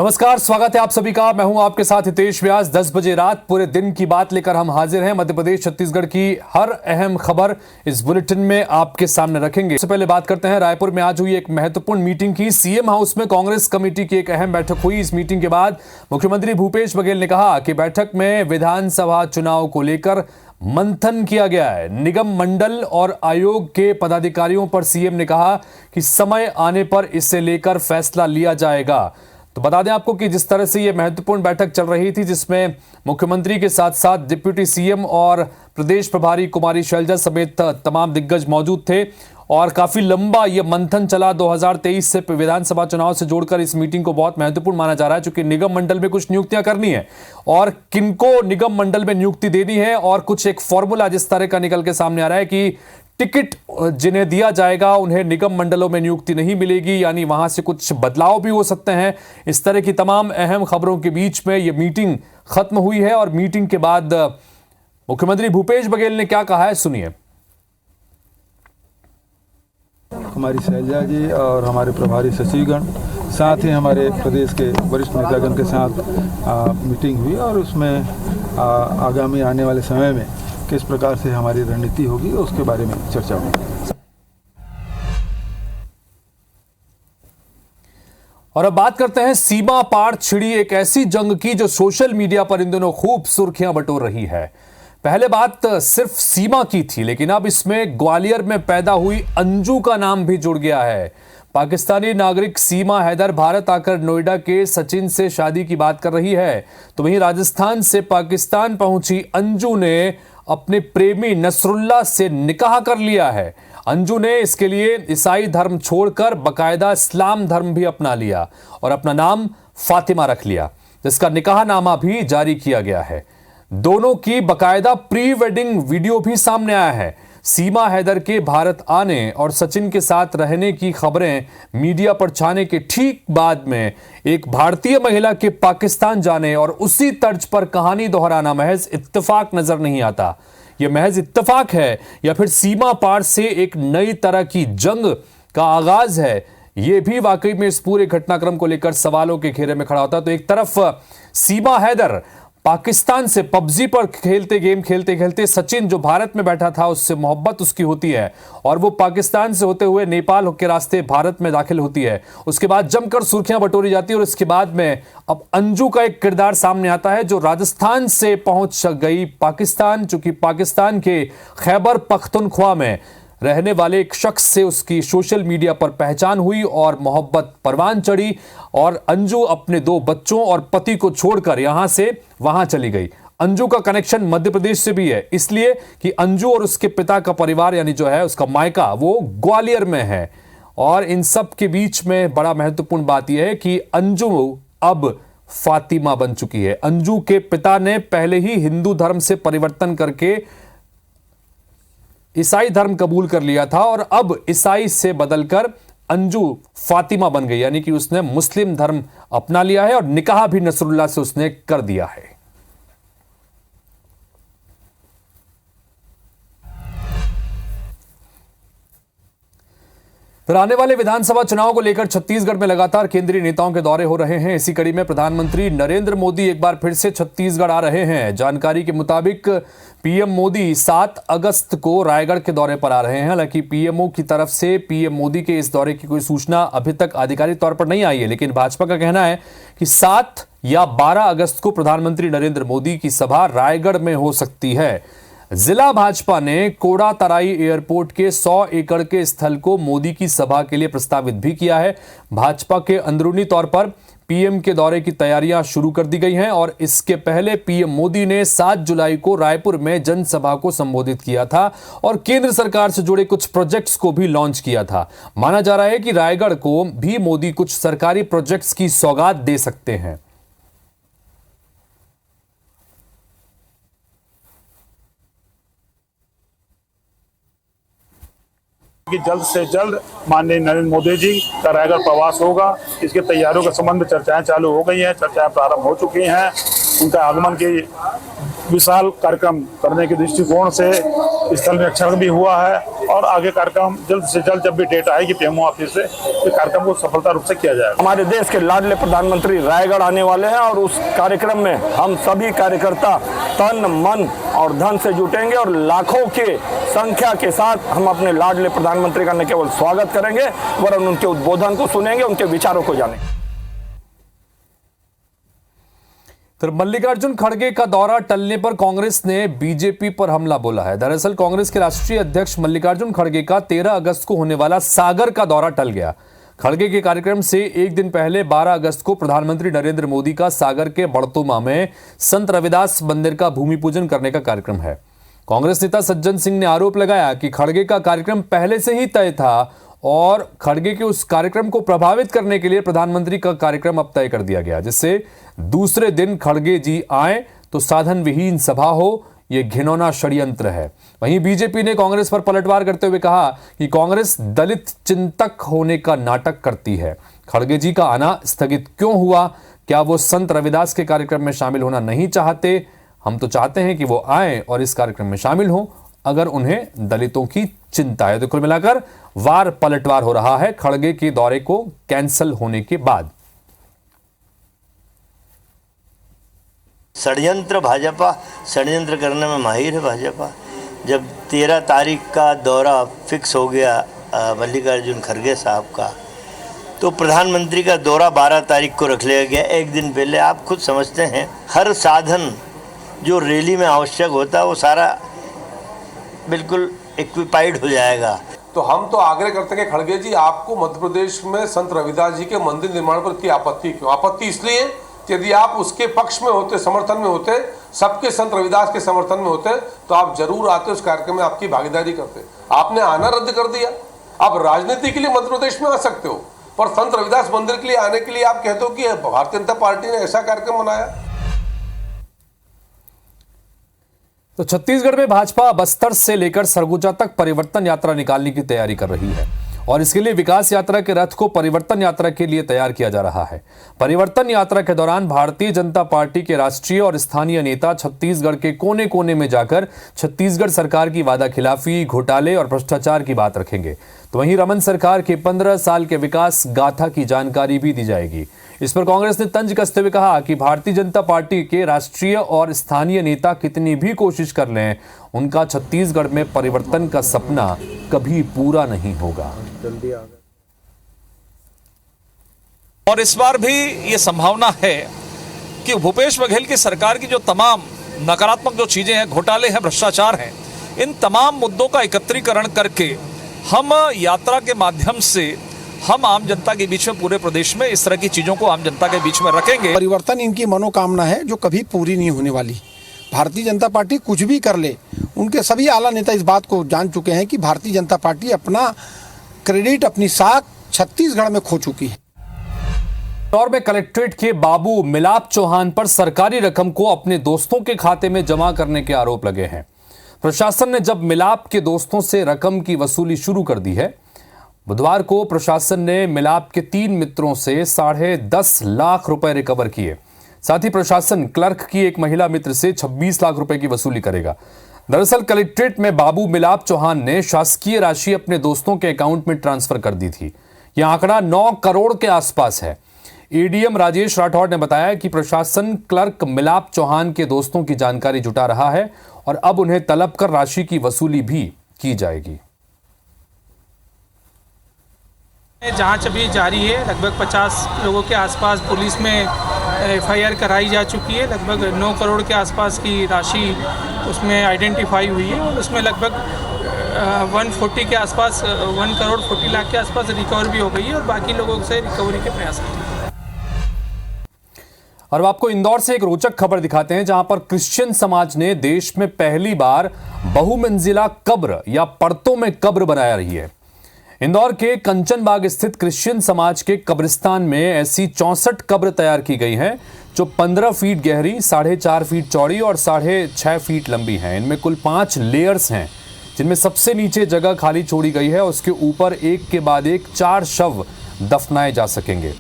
नमस्कार, स्वागत है आप सभी का। मैं हूं आपके साथ हितेश व्यास। 10 बजे रात पूरे दिन की बात लेकर हम हाजिर हैं। मध्य प्रदेश छत्तीसगढ़ की हर अहम खबर इस बुलेटिन में आपके सामने रखेंगे। सबसे पहले बात करते हैं रायपुर में आज हुई एक महत्वपूर्ण मीटिंग की। सीएम हाउस में कांग्रेस कमेटी की एक अहम बैठक हुई। इस मीटिंग के बाद मुख्यमंत्री भूपेश बघेल ने कहा कि बैठक में विधानसभा चुनाव को लेकर मंथन किया गया है। निगम मंडल और आयोग के पदाधिकारियों पर सीएम ने कहा कि समय आने पर इसे लेकर फैसला लिया जाएगा। तो बता दें आपको कि जिस तरह से यह महत्वपूर्ण बैठक चल रही थी, जिसमें मुख्यमंत्री के साथ साथ डिप्टी सीएम और प्रदेश प्रभारी कुमारी शैलजा समेत तमाम दिग्गज मौजूद थे और काफी लंबा यह मंथन चला। 2023 से विधानसभा चुनाव से जोड़कर इस मीटिंग को बहुत महत्वपूर्ण माना जा रहा है, क्योंकि निगम मंडल में कुछ नियुक्तियां करनी है और किनको निगम मंडल में नियुक्ति देनी है और कुछ एक फॉर्मूला जिस तरह का निकल के सामने आ रहा है कि टिकट जिन्हें दिया जाएगा उन्हें निगम मंडलों में नियुक्ति नहीं मिलेगी, यानी वहां से कुछ बदलाव भी हो सकते हैं। इस तरह की तमाम अहम खबरों के बीच में यह मीटिंग खत्म हुई है और मीटिंग के बाद मुख्यमंत्री भूपेश बघेल ने क्या कहा है, सुनिए। हमारी शैलजा जी और हमारे प्रभारी सचिवगण साथ ही हमारे प्रदेश के वरिष्ठ नेतागण के साथ मीटिंग हुई और उसमें आगामी आने वाले समय में किस प्रकार से हमारी रणनीति होगी उसके बारे में चर्चा हुई। और अब बात करते हैं सीमा पार छिड़ी एक ऐसी जंग की जो सोशल मीडिया पर इन दिनों खूब सुर्खियां बटोर रही है। पहले बात सिर्फ सीमा की थी, लेकिन अब इसमें ग्वालियर में पैदा हुई अंजू का नाम भी जुड़ गया है। पाकिस्तानी नागरिक सीमा हैदर भारत आकर नोएडा के सचिन से शादी की बात कर रही है, तो वहीं राजस्थान से पाकिस्तान पहुंची अंजू ने अपने प्रेमी नसरुल्ला से निकाह कर लिया है। अंजू ने इसके लिए ईसाई धर्म छोड़कर बकायदा इस्लाम धर्म भी अपना लिया और अपना नाम फातिमा रख लिया, जिसका निकाहनामा भी जारी किया गया है। दोनों की बकायदा प्री वेडिंग वीडियो भी सामने आया है। सीमा हैदर के भारत आने और सचिन के साथ रहने की खबरें मीडिया पर छाने के ठीक बाद में एक भारतीय महिला के पाकिस्तान जाने और उसी तर्ज पर कहानी दोहराना महज इत्तेफाक नजर नहीं आता। यह महज इत्तेफाक है या फिर सीमा पार से एक नई तरह की जंग का आगाज है, यह भी वाकई में इस पूरे घटनाक्रम को लेकर सवालों के घेरे में खड़ा होता है। तो एक तरफ सीमा हैदर पाकिस्तान से पबजी पर गेम खेलते खेलते सचिन जो भारत में बैठा था उससे मोहब्बत उसकी होती है और वो पाकिस्तान से होते हुए नेपाल के रास्ते भारत में दाखिल होती है। उसके बाद जमकर सुर्खियां बटोरी जाती है और इसके बाद में अब अंजू का एक किरदार सामने आता है जो राजस्थान से पहुंच गई पाकिस्तान, चूंकि पाकिस्तान के खैबर पख्तूनख्वा में रहने वाले एक शख्स से उसकी सोशल मीडिया पर पहचान हुई और मोहब्बत परवान चढ़ी और अंजू अपने 2 बच्चों और पति को छोड़कर यहां से वहां चली गई। अंजू का कनेक्शन मध्य प्रदेश से भी है, इसलिए कि अंजू और उसके पिता का परिवार यानी जो है उसका मायका वो ग्वालियर में है। और इन सब के बीच में बड़ा महत्वपूर्ण बात यह है कि अंजू अब फातिमा बन चुकी है। अंजू के पिता ने पहले ही हिंदू धर्म से परिवर्तन करके ईसाई धर्म कबूल कर लिया था और अब ईसाई से बदलकर अंजू फातिमा बन गई, यानी कि उसने मुस्लिम धर्म अपना लिया है और निकाह भी नसरुल्ला से उसने कर दिया है। फिर आने वाले विधानसभा चुनाव को लेकर छत्तीसगढ़ में लगातार केंद्रीय नेताओं के दौरे हो रहे हैं। इसी कड़ी में प्रधानमंत्री नरेंद्र मोदी एक बार फिर से छत्तीसगढ़ आ रहे हैं। जानकारी के मुताबिक पीएम मोदी 7 अगस्त को रायगढ़ के दौरे पर आ रहे हैं। हालांकि पीएमओ की तरफ से पीएम मोदी के इस दौरे की कोई सूचना अभी तक आधिकारिक तौर पर नहीं आई है, लेकिन भाजपा का कहना है कि 7 या 12 अगस्त को प्रधानमंत्री नरेंद्र मोदी की सभा रायगढ़ में हो सकती है। जिला भाजपा ने कोडातराई एयरपोर्ट के 100 एकड़ के स्थल को मोदी की सभा के लिए प्रस्तावित भी किया है। भाजपा के अंदरूनी तौर पर पीएम के दौरे की तैयारियां शुरू कर दी गई हैं और इसके पहले पीएम मोदी ने 7 जुलाई को रायपुर में जनसभा को संबोधित किया था और केंद्र सरकार से जुड़े कुछ प्रोजेक्ट्स को भी लॉन्च किया था। माना जा रहा है कि रायगढ़ को भी मोदी कुछ सरकारी प्रोजेक्ट्स की सौगात दे सकते हैं। कि जल्द से जल्द माननीय नरेंद्र मोदी जी का रायगढ़ प्रवास होगा। इसके तैयारियों के संबंध में चर्चाएं चालू हो गई हैं, चर्चाएं प्रारंभ हो चुकी हैं। उनका आगमन की विशाल कार्यक्रम करने के दृष्टिकोण से स्थल में क्षण भी हुआ है और आगे कार्यक्रम जल्द से जल्द जब भी डेट आएगी पीएमओ ऑफिस से तो कार्यक्रम को सफलता रूप से किया जाएगा। हमारे देश के लाडले प्रधानमंत्री रायगढ़ आने वाले हैं और उस कार्यक्रम में हम सभी कार्यकर्ता तन मन और धन से जुटेंगे और लाखों के संख्या के साथ हम अपने लाडले प्रधानमंत्री का न केवल स्वागत करेंगे वरन उनके उद्बोधन को सुनेंगे, उनके विचारों को जानेंगे। तो मल्लिकार्जुन खड़गे का दौरा टलने पर कांग्रेस ने बीजेपी पर हमला बोला है। दरअसल कांग्रेस के राष्ट्रीय अध्यक्ष मल्लिकार्जुन खड़गे का 13 अगस्त को होने वाला सागर का दौरा टल गया। खड़गे के कार्यक्रम से एक दिन पहले 12 अगस्त को प्रधानमंत्री नरेंद्र मोदी का सागर के बड़तोमा में संत रविदास मंदिर का भूमि पूजन करने का कार्यक्रम है। कांग्रेस नेता सज्जन सिंह ने आरोप लगाया कि खड़गे का कार्यक्रम पहले से ही तय था और खड़गे के उस कार्यक्रम को प्रभावित करने के लिए प्रधानमंत्री का कार्यक्रम अब तय कर दिया गया, जिससे दूसरे दिन खड़गे जी आए तो साधन विहीन सभा हो, यह घिनौना षड्यंत्र है। वहीं बीजेपी ने कांग्रेस पर पलटवार करते हुए कहा कि कांग्रेस दलित चिंतक होने का नाटक करती है। खड़गे जी का आना स्थगित क्यों हुआ? क्या वो संत रविदास के कार्यक्रम में शामिल होना नहीं चाहते? हम तो चाहते हैं कि वो आए और इस कार्यक्रम में शामिल हों अगर उन्हें दलितों की चिंता है। तो कुल मिलाकर वार पलटवार हो रहा है खड़गे के दौरे को कैंसिल होने के बाद। षड्यंत्र, भाजपा षड्यंत्र करने में माहिर है। भाजपा जब 13 तारीख का दौरा फिक्स हो गया मल्लिकार्जुन खड़गे साहब का, तो प्रधानमंत्री का दौरा 12 तारीख को रख लिया गया, एक दिन पहले। आप खुद समझते हैं हर साधन जो रैली में आवश्यक होता है वो सारा बिल्कुल एक्विपाइड हो जाएगा। तो हम तो आग्रह करते हैं कि खड़गे जी, आपको मध्य प्रदेश में संत रविदास जी के मंदिर निर्माण पर इतनी आपत्ति क्यों? आपत्ति इसलिए कि यदि आप उसके पक्ष में होते, समर्थन में होते, सबके संत रविदास के समर्थन में होते तो आप जरूर आते, उस कार्यक्रम में आपकी भागीदारी करते। आपने आना रद्द कर दिया। आप राजनीति के लिए मध्य प्रदेश में आ सकते हो, पर संत रविदास मंदिर के लिए आने के लिए आप कहते हो कि भारतीय जनता पार्टी ने ऐसा कार्यक्रम बनाया। तो छत्तीसगढ़ में भाजपा बस्तर से लेकर सरगुजा तक परिवर्तन यात्रा निकालने की तैयारी कर रही है और इसके लिए विकास यात्रा के रथ को परिवर्तन यात्रा के लिए तैयार किया जा रहा है। परिवर्तन यात्रा के दौरान भारतीय जनता पार्टी के राष्ट्रीय और स्थानीय नेता छत्तीसगढ़ के कोने कोने में जाकर छत्तीसगढ़ सरकार की वादाखिलाफी, घोटाले और भ्रष्टाचार की बात रखेंगे। तो वहीं रमन सरकार के 15 साल के विकास गाथा की जानकारी भी दी जाएगी। इस पर कांग्रेस ने तंज कसते हुए कहा कि भारतीय जनता पार्टी के राष्ट्रीय और स्थानीय नेता कितनी भी कोशिश कर लें, उनका छत्तीसगढ़ में परिवर्तन का सपना कभी पूरा नहीं होगा। और इस बार भी ये संभावना है कि भूपेश बघेल की सरकार की जो तमाम नकारात्मक जो चीजें हैं, घोटाले हैं, भ्रष्टाचार हैं, इन तमाम मुद्दों का एकत्रीकरण करके हम यात्रा के माध्यम से हम आम जनता के बीच में, पूरे प्रदेश में इस तरह की चीजों को आम जनता के बीच में रखेंगे। परिवर्तन इनकी मनोकामना है जो कभी पूरी नहीं होने वाली। भारतीय जनता पार्टी कुछ भी कर ले, उनके सभी आला नेता इस बात को जान चुके हैं कि भारतीय जनता पार्टी अपना क्रेडिट, अपनी साख छत्तीसगढ़ में खो चुकी है। इंदौर में कलेक्ट्रेट के बाबू मिलाप चौहान पर सरकारी रकम को अपने दोस्तों के खाते में जमा करने के आरोप लगे हैं। प्रशासन ने जब मिलाप के दोस्तों से रकम की वसूली शुरू कर दी है। बुधवार को प्रशासन ने मिलाप के 3 मित्रों से 10.5 लाख रुपए रिकवर किए। साथ ही प्रशासन क्लर्क की एक महिला मित्र से 26 लाख रुपए की वसूली करेगा। दरअसल कलेक्ट्रेट में बाबू मिलाप चौहान ने शासकीय राशि अपने दोस्तों के अकाउंट में ट्रांसफर कर दी थी। यह आंकड़ा 9 करोड़ के आसपास है। एडीएम राजेश राठौड़ ने बताया कि प्रशासन क्लर्क मिलाप चौहान के दोस्तों की जानकारी जुटा रहा है और अब उन्हें तलब कर राशि की वसूली भी की जाएगी। जांच अभी जारी है। लगभग 50 लोगों के आसपास पुलिस में एफआईआर कराई जा चुकी है। लगभग 9 करोड़ के आसपास की राशि उसमें आइडेंटिफाई हुई है और उसमें लगभग 140 के आसपास 1 करोड़ 40 लाख के आसपास रिकवर भी हो गई है और बाकी लोगों से रिकवरी के प्रयास किए। और आपको इंदौर से एक रोचक खबर दिखाते हैं, जहां पर क्रिश्चियन समाज ने देश में पहली बार बहुमंजिला कब्र या पड़तों में कब्र बनाया रही है। इंदौर के कंचनबाग स्थित क्रिश्चियन समाज के कब्रिस्तान में ऐसी 64 कब्र तैयार की गई हैं जो 15 फीट गहरी, 4.5 फीट चौड़ी और 6.5 फीट लंबी हैं। इनमें कुल 5 लेयर्स हैं, जिनमें सबसे नीचे जगह खाली छोड़ी गई है। उसके ऊपर एक के बाद एक 4 शव दफनाए जा सकेंगे।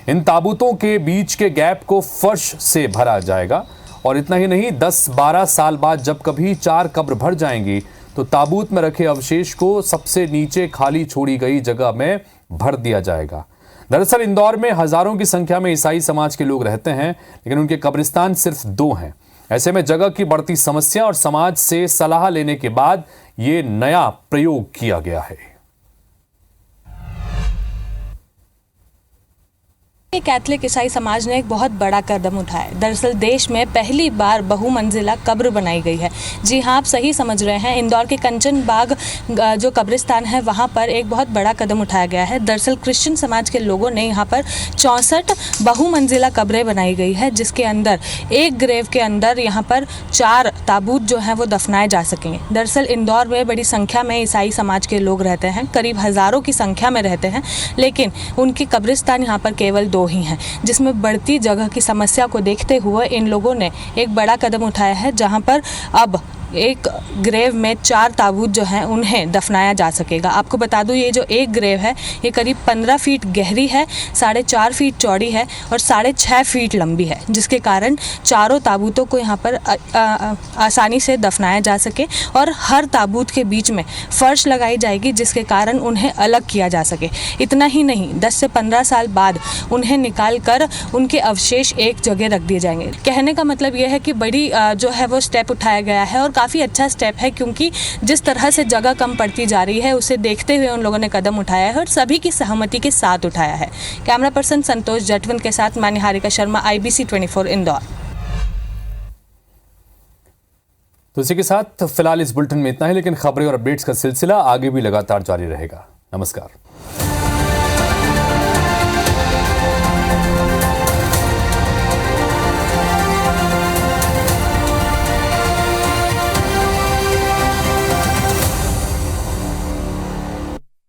इन ताबूतों के बीच के गैप को फर्श से भरा जाएगा और इतना ही नहीं, 10-12 साल बाद जब कभी 4 कब्र भर जाएंगी तो ताबूत में रखे अवशेष को सबसे नीचे खाली छोड़ी गई जगह में भर दिया जाएगा। दरअसल इंदौर में हजारों की संख्या में ईसाई समाज के लोग रहते हैं, लेकिन उनके कब्रिस्तान सिर्फ 2 हैं। ऐसे में जगह की बढ़ती समस्या और समाज से सलाह लेने के बाद ये नया प्रयोग किया गया है। कैथलिक ईसाई समाज ने एक बहुत बड़ा कदम उठाया है। दरअसल देश में पहली बार बहुमंजिला कब्र बनाई गई है। जी हाँ, आप सही समझ रहे हैं, इंदौर के कंचन बाग जो कब्रिस्तान है वहाँ पर एक बहुत बड़ा कदम उठाया गया है। दरअसल क्रिश्चियन समाज के लोगों ने यहाँ पर 64 बहुमंजिला कब्रें बनाई गई है, जिसके अंदर एक ग्रेव के अंदर यहाँ पर 4 ताबूत जो हैं वो दफनाए जा सकेंगे। दरअसल इंदौर में बड़ी संख्या में ईसाई समाज के लोग रहते हैं, करीब हज़ारों की संख्या में रहते हैं, लेकिन उनकी कब्रिस्तान यहाँ पर केवल 2 ही हैं, जिसमें बढ़ती जगह की समस्या को देखते हुए इन लोगों ने एक बड़ा कदम उठाया है, जहां पर अब एक ग्रेव में 4 ताबूत जो हैं उन्हें दफनाया जा सकेगा। आपको बता दूं, ये जो एक ग्रेव है ये करीब 15 फीट गहरी है, 4.5 फीट चौड़ी है और 6.5 फीट लंबी है, जिसके कारण चारों ताबूतों को यहाँ पर आसानी से दफनाया जा सके और हर ताबूत के बीच में फर्श लगाई जाएगी, जिसके कारण उन्हें अलग किया जा सके। इतना ही नहीं, 10 से 15 साल बाद उन्हें निकाल कर उनके अवशेष एक जगह रख दिए जाएंगे। कहने का मतलब यह है कि बड़ी जो है वो स्टेप उठाया गया है और काफ़ी अच्छा स्टेप है, क्योंकि जिस तरह से जगह कम पड़ती जा रही है उसे देखते हुए उन लोगों ने कदम उठाया है और सभी की सहमति के साथ उठाया है। कैमरा पर्सन संतोष जटवन के साथ मैं निहारिका शर्मा, IBC 24 इंदौर। तो इसी के साथ फिलहाल इस बुलेटिन में इतना ही, लेकिन खबरें और अपडेट्स का सिलसिला आगे भी लगातार जारी रहेगा। नमस्कार।